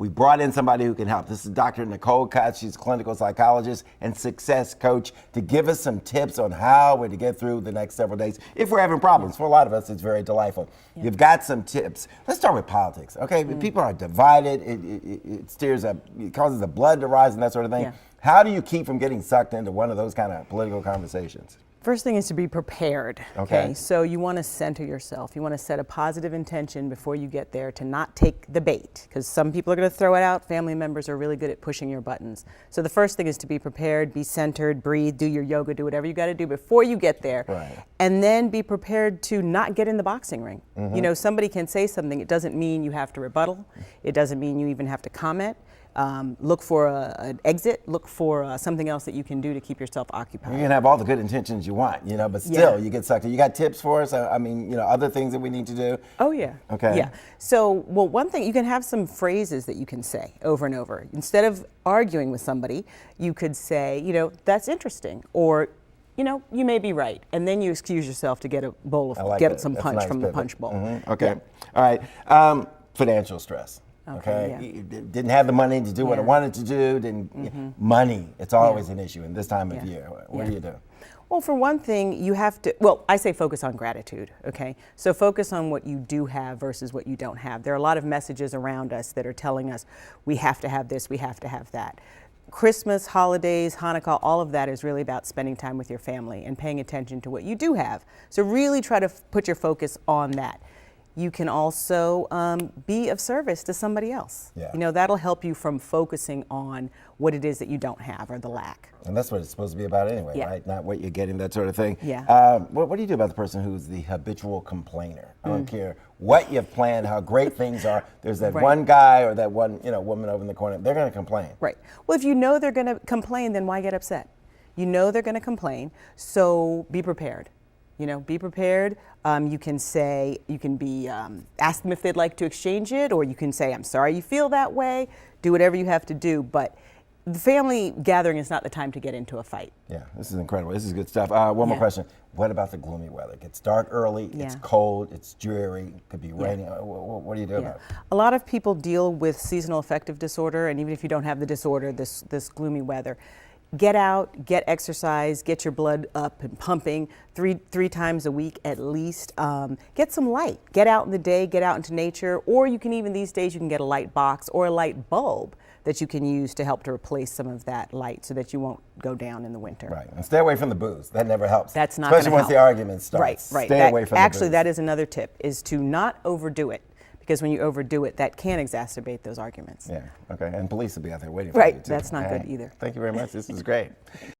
We brought in somebody who can help. This is Dr. Nicole Cutts. She's a clinical psychologist and success coach to give us some tips on how we're to get through the next several days. If we're having problems, for a lot of us, it's very delightful. Yeah. You've got some tips. Let's start with politics, okay? People are divided. It stirs up, it causes the blood to rise and that sort of thing. Yeah. How do you keep from getting sucked into one of those kind of political conversations? First thing is to be prepared, okay? So you want to center yourself. You want to set a positive intention before you get there to not take the bait, because some people are going to throw it out. Family members are really good at pushing your buttons. So the first thing is to be prepared, be centered, breathe, do your yoga, do whatever you got to do before you get there. Right. And then be prepared to not get in the boxing ring. You know, somebody can say something. It doesn't mean you have to rebuttal. It doesn't mean you even have to comment. Look for an exit, look for something else that you can do to keep yourself occupied. You can have all the good intentions you want, you know, but still you get sucked in. You got tips for us? I mean, you know, other things that we need to do? Oh, yeah. Okay. Yeah. So, well, one thing, you can have some phrases that you can say over and over. Instead of arguing with somebody, you could say, you know, that's interesting, or, you know, you may be right. And then you excuse yourself to get a bowl of, get some punch nice from the punch bowl. Okay. Yeah. All right. Financial stress. Okay, didn't have the money to do what I wanted to do. Didn't money? It's always an issue in this time of year. What do you do? Well, for one thing, you have to. Well, I say focus on gratitude. Okay, so focus on what you do have versus what you don't have. There are a lot of messages around us that are telling us we have to have this, we have to have that. Christmas, holidays, Hanukkah, all of that is really about spending time with your family and paying attention to what you do have. So really try to put your focus on that. You can also be of service to somebody else. Yeah. You know, that'll help you from focusing on what it is that you don't have or the lack. And that's what it's supposed to be about anyway, right? Not what you're getting, that sort of thing. Yeah. What do you do about the person who's the habitual complainer? I don't care what you've planned, how great things are. There's that one guy or that one, you know, woman over in the corner. They're going to complain. Right. Well, if you know they're going to complain, then why get upset? You know they're going to complain, so be prepared. You know, be prepared. You can say, you can be, ask them if they'd like to exchange it, or you can say, I'm sorry you feel that way. Do whatever you have to do, but the family gathering is not the time to get into a fight. Yeah, this is incredible. This is good stuff. One more question. What about the gloomy weather? It gets dark early, it's cold, it's dreary, it could be raining. What do you do about it? A lot of people deal with seasonal affective disorder, and even if you don't have the disorder, this gloomy weather. Get out, get exercise, get your blood up and pumping three times a week at least. Get some light. Get out in the day, get out into nature, or you can even these days you can get a light box or a light bulb that you can use to help to replace some of that light so that you won't go down in the winter. Right, and stay away from the booze. That never helps. That's not going to help. Especially once the argument starts. Right. Stay away from the booze. Actually, that is another tip, is to not overdo it. Because when you overdo it, that can exacerbate those arguments. Yeah, okay, and police will be out there waiting for you too. Right, that's not good either. Thank you very much, this is great.